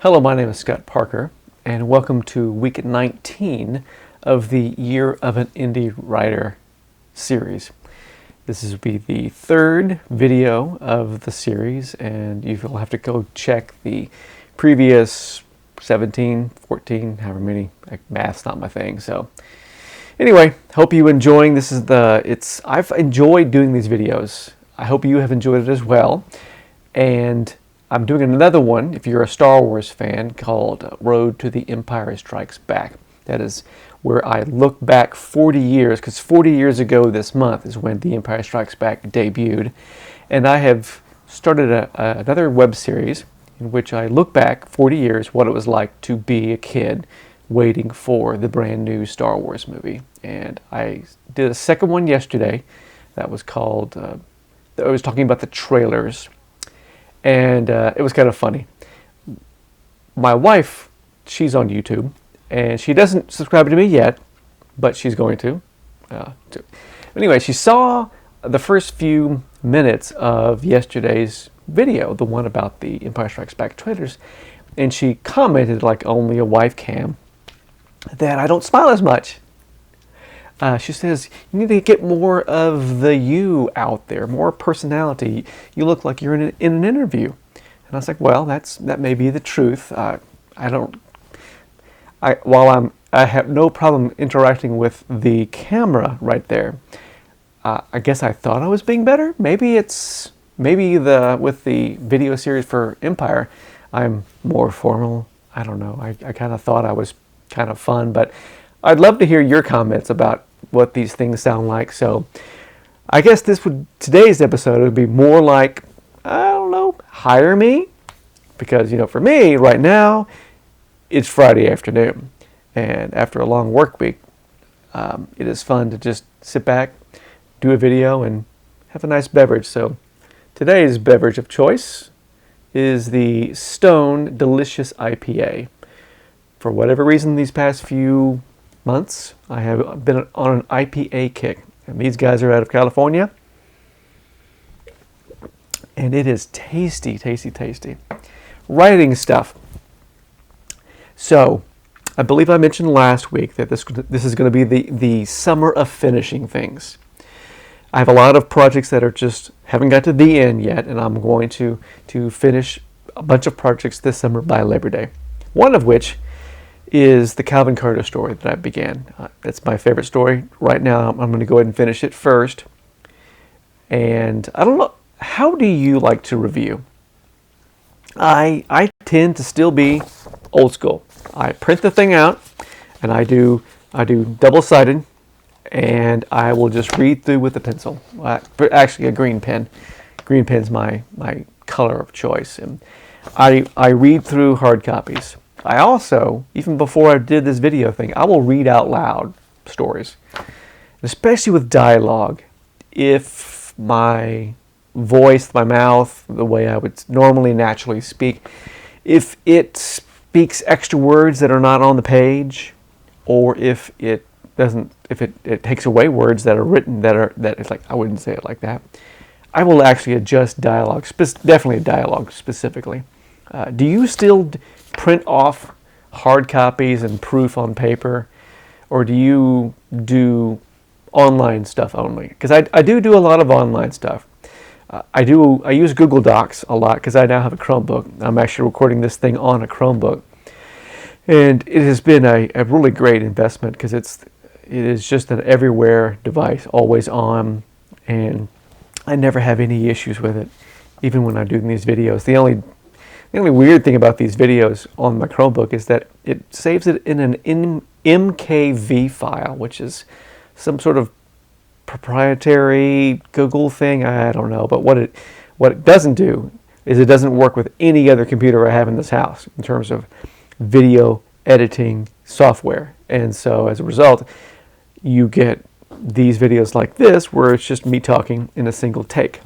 Hello, my name is Scott Parker, and welcome to week 19 of the Year of an Indie Writer series. This will be the third video of the series, and you'll have to go check the previous 17, 14, however many. Math's not my thing, so anyway, hope you enjoying. I've enjoyed doing these videos. I hope you have enjoyed it as well, and I'm doing another one, if you're a Star Wars fan, called Road to the Empire Strikes Back. That is where I look back 40 years, because 40 years ago this month is when The Empire Strikes Back debuted. And I have started another web series in which I look back 40 years, what it was like to be a kid waiting for the brand new Star Wars movie. And I did a second one yesterday that was called, I was talking about the trailers. And it was kind of funny. My wife, she's on YouTube, and she doesn't subscribe to me yet, but she's going to. Anyway, she saw the first few minutes of yesterday's video, the one about the Empire Strikes Back trailers, and she commented, like only a wife can, that I don't smile as much. She says, you need to get more of the you out there, more personality. You look like you're in an interview. And I was like, well, that may be the truth. I have no problem interacting with the camera right there. I guess I thought I was being better. Maybe with the video series for Empire, I'm more formal. I don't know. I kind of thought I was kind of fun, but I'd love to hear your comments about what these things sound like. So I guess today's episode would be more like, I don't know, hire me, because for me right now it's Friday afternoon, and after a long work week, it is fun to just sit back, do a video, and have a nice beverage. So today's beverage of choice is the Stone Delicious IPA. For whatever reason, these past few months, I have been on an IPA kick, and these guys are out of California, and it is tasty, tasty, tasty. Writing stuff. So, I believe I mentioned last week that this is going to be the summer of finishing things. I have a lot of projects that are just haven't got to the end yet, and I'm going to finish a bunch of projects this summer by Labor Day. One of which is the Calvin Carter story that I began. That's my favorite story. Right now, I'm going to go ahead and finish it first. And I don't know, how do you like to review? I tend to still be old school. I print the thing out, and I do double-sided, and I will just read through with a pencil. Actually, a green pen. Green pen's my color of choice. And I read through hard copies. I also, even before I did this video thing, I will read out loud stories, especially with dialogue. If my voice, my mouth, the way I would normally naturally speak, if it speaks extra words that are not on the page, or if it doesn't, if it takes away words that are written that it's like, I wouldn't say it like that, I will actually adjust dialogue, definitely dialogue specifically. Do you still print off hard copies and proof on paper, or do you do online stuff only? Because I do a lot of online stuff. I use Google Docs a lot because I now have a Chromebook. I'm actually recording this thing on a Chromebook, and it has been a really great investment because it is just an everywhere device, always on, and I never have any issues with it, even when I'm doing these videos. The only weird thing about these videos on my Chromebook is that it saves it in an MKV file, which is some sort of proprietary Google thing. I don't know, but what it doesn't do is it doesn't work with any other computer I have in this house in terms of video editing software. And so as a result, you get these videos like this where it's just me talking in a single take.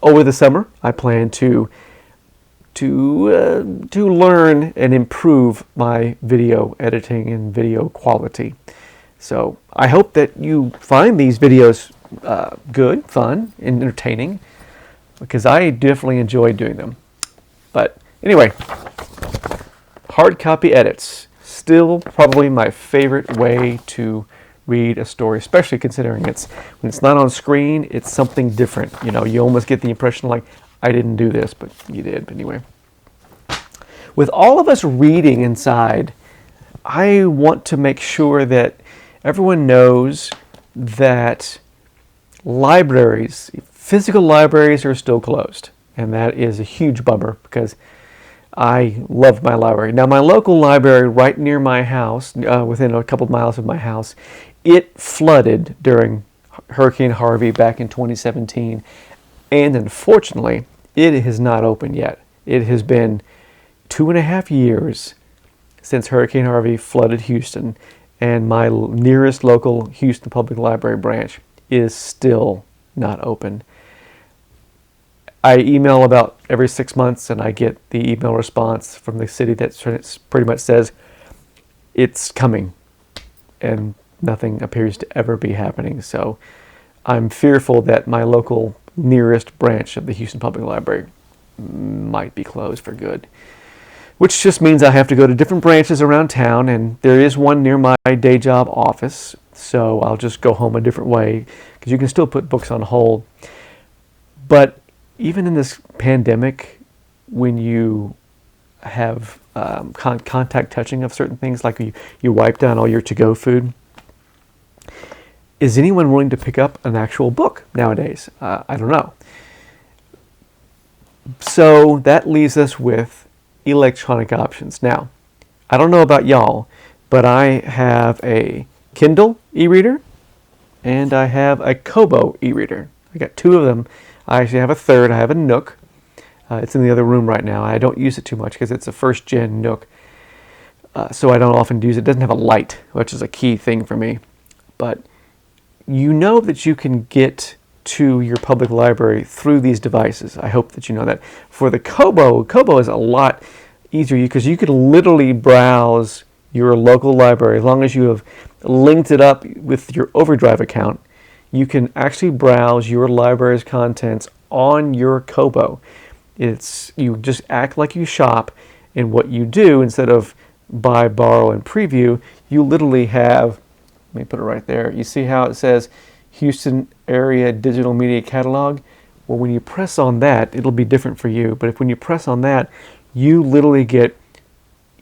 Over the summer, I plan to learn and improve my video editing and video quality. So I hope that you find these videos good, fun, and entertaining, because I definitely enjoy doing them. But Anyway, hard copy edits. Still probably my favorite way to read a story, especially considering when it's not on screen, it's something different. You know, you almost get the impression like, I didn't do this, but you did. But anyway, with all of us reading inside, I want to make sure that everyone knows that libraries, physical libraries, are still closed. And that is a huge bummer because I love my library. Now, my local library right near my house, within a couple of miles of my house, it flooded during Hurricane Harvey back in 2017. And unfortunately, it has not opened yet. It has been 2.5 years since Hurricane Harvey flooded Houston, and my nearest local Houston Public Library branch is still not open. I email about every 6 months, and I get the email response from the city that pretty much says it's coming, and nothing appears to ever be happening. So I'm fearful that my local nearest branch of the Houston Public Library might be closed for good, which just means I have to go to different branches around town, and there is one near my day job office, so I'll just go home a different way, because you can still put books on hold. But even in this pandemic, when you have contact touching of certain things, like you wipe down all your to-go food, is anyone willing to pick up an actual book nowadays? I don't know. So that leaves us with electronic options. Now, I don't know about y'all, but I have a Kindle e-reader and I have a Kobo e-reader. I got two of them. I actually have a third. I have a Nook. It's in the other room right now. I don't use it too much because it's a first-gen Nook, so I don't often use it. It doesn't have a light, which is a key thing for me. But you know that you can get to your public library through these devices. I hope that you know that. For the Kobo is a lot easier because you can literally browse your local library. As long as you have linked it up with your Overdrive account, you can actually browse your library's contents on your Kobo. You just act like you shop, and what you do, instead of buy, borrow, and preview, you literally have, let me put it right there. You see how it says Houston Area Digital Media Catalog? Well, when you press on that, it'll be different for you. But when you press on that, you literally get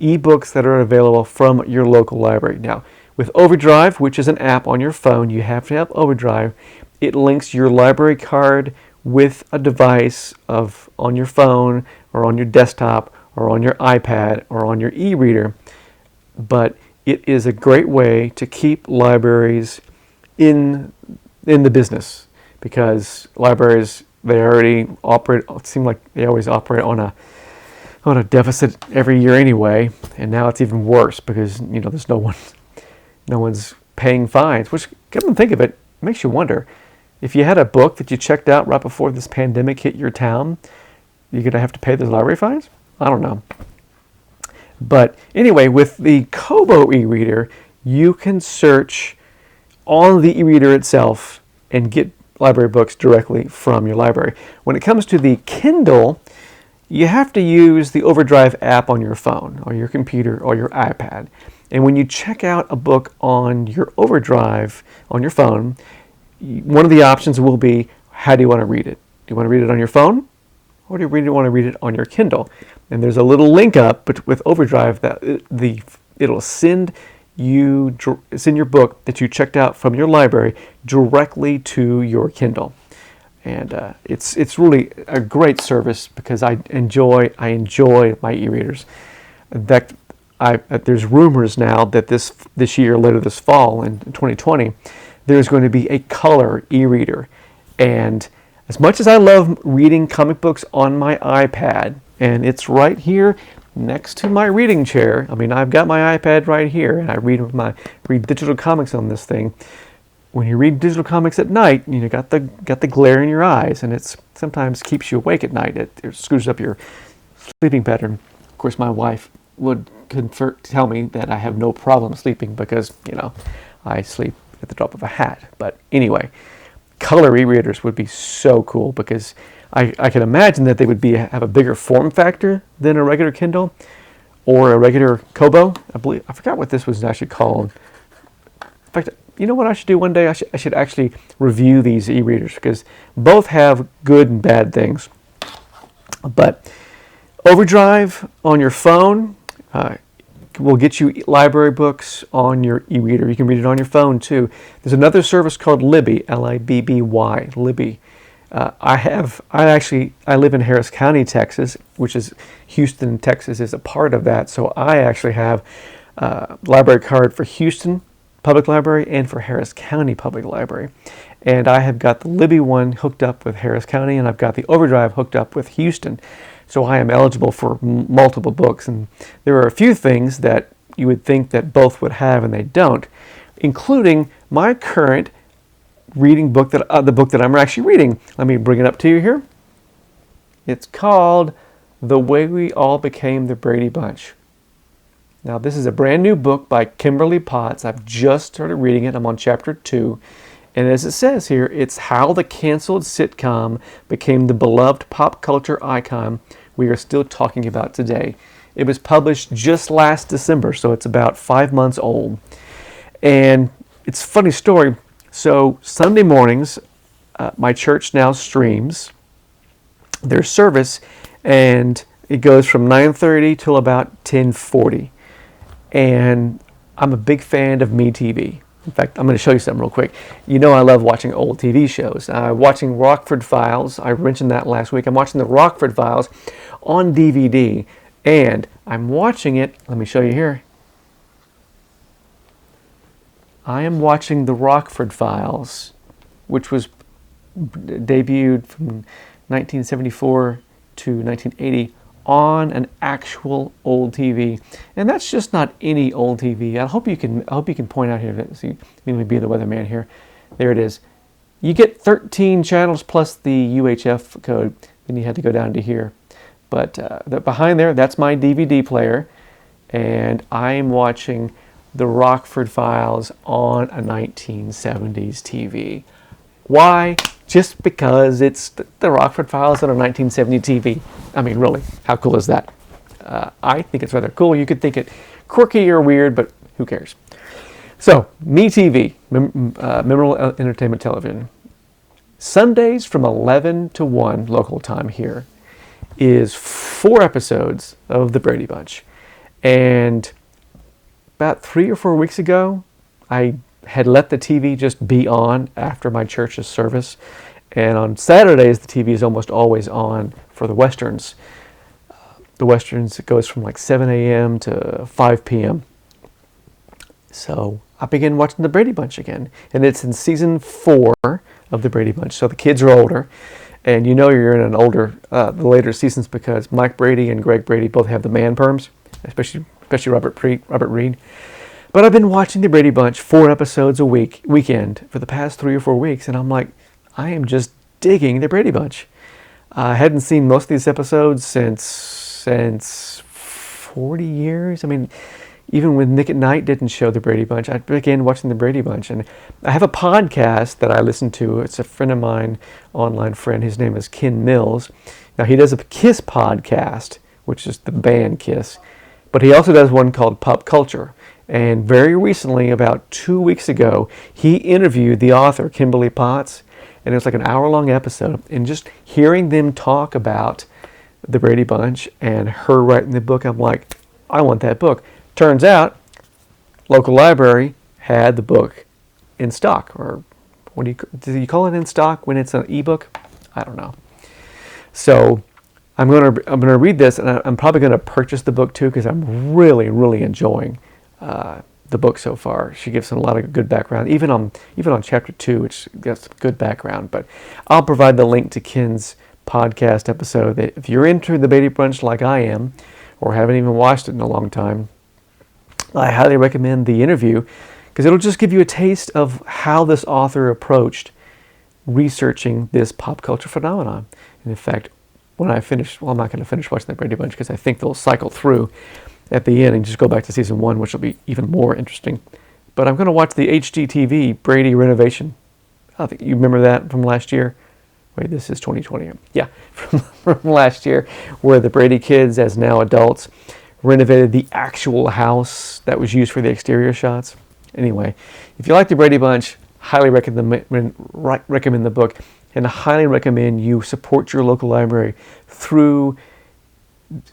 ebooks that are available from your local library. Now, with Overdrive, which is an app on your phone, you have to have Overdrive. It links your library card with a device on your phone or on your desktop or on your iPad or on your e-reader. But it is a great way to keep libraries in the business, because libraries, they already operate, it seems like they always operate on a deficit every year anyway, and now it's even worse because there's no one's paying fines, which, come and think of it, makes you wonder, if you had a book that you checked out right before this pandemic hit your town, you're going to have to pay those library fines? I don't know. But anyway, with the Kobo e-reader, you can search on the e-reader itself and get library books directly from your library. When it comes to the Kindle, you have to use the Overdrive app on your phone or your computer or your iPad. And when you check out a book on your Overdrive on your phone, one of the options will be, how do you want to read it? Do you want to read it on your phone, or do you really want to read it on your Kindle? And there's a little link up with Overdrive that it'll send your book that you checked out from your library directly to your Kindle. And it's really a great service because I enjoy my e-readers. In fact, there's rumors now that this year, later this fall in 2020, there's going to be a color e-reader. And as much as I love reading comic books on my iPad, and it's right here next to my reading chair. I mean, I've got my iPad right here, and I read digital comics on this thing. When you read digital comics at night, you got the glare in your eyes, and it sometimes keeps you awake at night. It screws up your sleeping pattern. Of course, my wife would tell me that I have no problem sleeping because I sleep at the drop of a hat. But anyway, color e-readers would be so cool because I can imagine that they would have a bigger form factor than a regular Kindle or a regular Kobo. I forgot what this was actually called. In fact, you know what I should do one day? I should actually review these e-readers because both have good and bad things. But Overdrive on your phone will get you library books on your e-reader. You can read it on your phone too. There's another service called Libby, Libby, Libby. I live in Harris County, Texas, which is Houston, Texas is a part of that. So I actually have a library card for Houston Public Library and for Harris County Public Library. And I have got the Libby one hooked up with Harris County, and I've got the Overdrive hooked up with Houston. So I am eligible for multiple books. And there are a few things that you would think that both would have and they don't, including my current reading book, the book that I'm actually reading. Let me bring it up to you here. It's called The Way We All Became the Brady Bunch. Now, this is a brand new book by Kimberly Potts. I've just started reading it. I'm on chapter 2. And as it says here, it's how the canceled sitcom became the beloved pop culture icon we are still talking about today. It was published just last December, so it's about 5 months old. And it's a funny story. So Sunday mornings, my church now streams their service, and it goes from 9:30 till about 10:40. And I'm a big fan of MeTV. In fact, I'm going to show you something real quick. You know I love watching old TV shows. Watching Rockford Files. I mentioned that last week. I'm watching the Rockford Files on DVD, and I'm watching it. Let me show you here. I am watching the Rockford Files, which was debuted from 1974 to 1980 on an actual old TV, and that's just not any old TV. I hope you can point out here. See, let me be the weatherman here. There it is. You get 13 channels plus the UHF code. Then you had to go down to here, but behind there, that's my DVD player, and I'm watching the Rockford Files on a 1970s TV. Why? Just because it's the Rockford Files on a 1970 TV. I mean, really, how cool is that? I think it's rather cool. You could think it quirky or weird, but who cares? So, MeTV, Memorable Entertainment Television. Sundays from 11 to 1 local time here is 4 episodes of The Brady Bunch. And about 3 or 4 weeks ago, I had let the TV just be on after my church's service. And on Saturdays, the TV is almost always on for the Westerns. The Westerns, it goes from like 7 a.m. to 5 p.m. So I began watching The Brady Bunch again. And it's in season 4 of The Brady Bunch. So the kids are older. And you know you're in an older, the later seasons because Mike Brady and Greg Brady both have the man perms, especially Robert Reed. But I've been watching The Brady Bunch 4 episodes a weekend for the past 3 or 4 weeks, and I'm like, I am just digging The Brady Bunch. I hadn't seen most of these episodes since 40 years. I mean, even when Nick at Night didn't show The Brady Bunch, I began watching The Brady Bunch. And I have a podcast that I listen to. It's a friend of mine, online friend. His name is Ken Mills. Now, he does a Kiss podcast, which is the band Kiss. But he also does one called Pop Culture. And very recently, about 2 weeks ago, he interviewed the author, Kimberly Potts. And it was like an hour-long episode. And just hearing them talk about The Brady Bunch and her writing the book, I'm like, I want that book. Turns out, local library had the book in stock. Or do you call it in stock when it's an ebook? I don't know. So I'm gonna read this, and I'm probably gonna purchase the book too because I'm really, really enjoying the book so far. She gives a lot of good background, even on chapter 2, which gets good background. But I'll provide the link to Ken's podcast episode. That if you're into the Brady Bunch like I am, or haven't even watched it in a long time, I highly recommend the interview because it'll just give you a taste of how this author approached researching this pop culture phenomenon. And in fact, when I finish, well, I'm not going to finish watching the Brady Bunch because I think they'll cycle through at the end and just go back to season 1, which will be even more interesting. But I'm going to watch the HGTV Brady renovation. I think you remember that from last year, Wait, this is 2020. Yeah, from last year, where the Brady kids, as now adults, renovated the actual house that was used for the exterior shots. Anyway, if you like the Brady Bunch, highly recommend the book, and highly recommend you support your local library through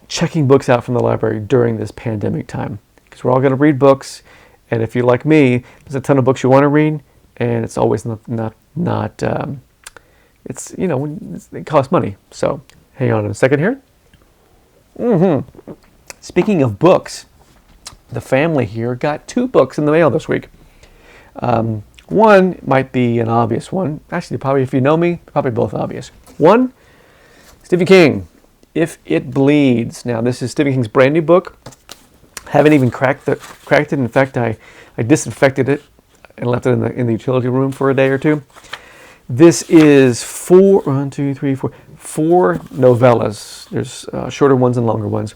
checking books out from the library during this pandemic time. Because we're all going to read books, and if you're like me, there's a ton of books you want to read, and it's always not it's, it costs money. So hang on a second here. Speaking of books, the family here got 2 books in the mail this week. One might be an obvious one. Actually, probably if you know me, probably both obvious. One, Stephen King, If It Bleeds. Now, this is Stephen King's brand new book. Haven't even cracked it. In fact, I disinfected it and left it in the utility room for a day or two. This is 4 novellas. There's shorter ones and longer ones.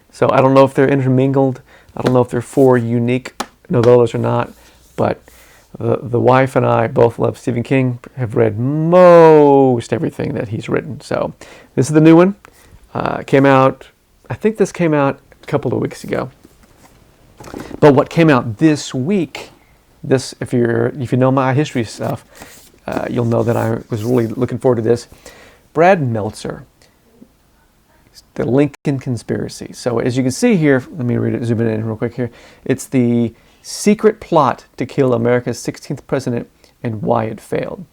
So I don't know if they're intermingled. I don't know if they're 4 unique novellas or not. But the wife and I both love Stephen King, have read most everything that he's written. So this is the new one. Came out, I think this came out a couple of weeks ago. But what came out this week, if you know my history stuff, you'll know that I was really looking forward to this. Brad Meltzer, The Lincoln Conspiracy. So as you can see here, let me read it, zoom in real quick here. It's the secret plot to kill America's 16th president and why it failed.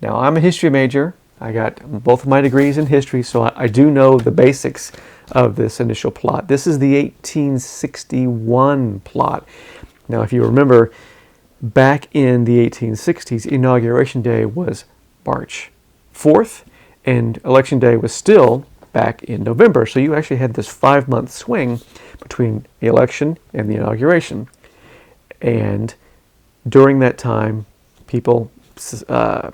Now, I'm a history major. I got both of my degrees in history, so I do know the basics of this initial plot. This is the 1861 plot. Now, if you remember, back in the 1860s, Inauguration Day was March 4th, and Election Day was still back in November. So you actually had this 5-month swing between the election and the inauguration. And during that time, people,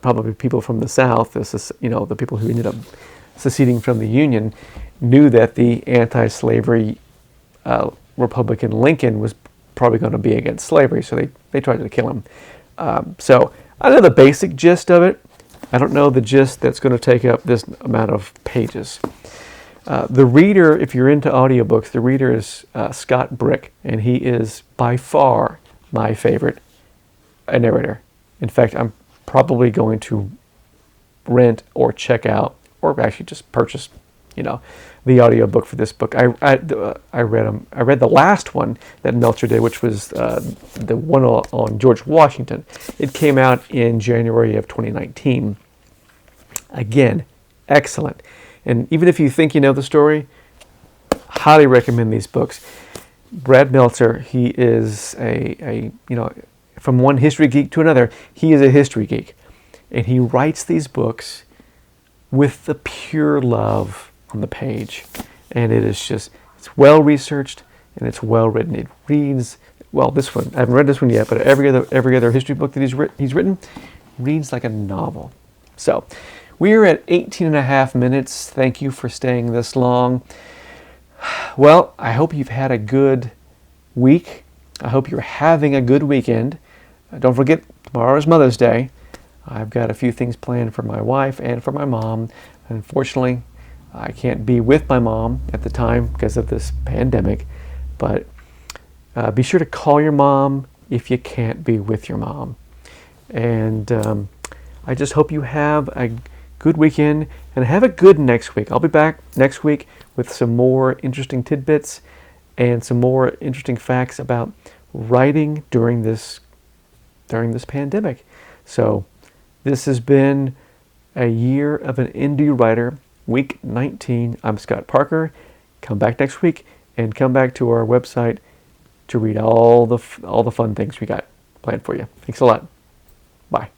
probably people from the South, the people who ended up seceding from the Union, knew that the anti-slavery Republican Lincoln was probably going to be against slavery, so they tried to kill him. So I know the basic gist of it. I don't know the gist that's going to take up this amount of pages. The reader, if you're into audiobooks, the reader is Scott Brick, and he is by far my favorite narrator. In fact, I'm probably going to rent or check out, or actually just purchase, the audiobook for this book. I read the last one that Meltzer did, which was the one on George Washington. It came out in January of 2019. Again, excellent. And even if you think you know the story, highly recommend these books. Brad Meltzer, he is from one history geek to another, he is a history geek. And he writes these books with the pure love on the page. And it's well researched and it's well written. It reads, well, this one, I haven't read this one yet, but every other history book that he's written reads like a novel. So we are at 18 and a half minutes. Thank you for staying this long. Well, I hope you've had a good week. I hope you're having a good weekend. Don't forget, tomorrow is Mother's Day. I've got a few things planned for my wife and for my mom. Unfortunately, I can't be with my mom at the time because of this pandemic. But be sure to call your mom if you can't be with your mom. And I just hope you have a good weekend and have a good next week. I'll be back next week with some more interesting tidbits and some more interesting facts about writing during this pandemic. So this has been a year of an indie writer, week 19. I'm Scott Parker. Come back next week and come back to our website to read all the fun things we got planned for you. Thanks a lot. Bye.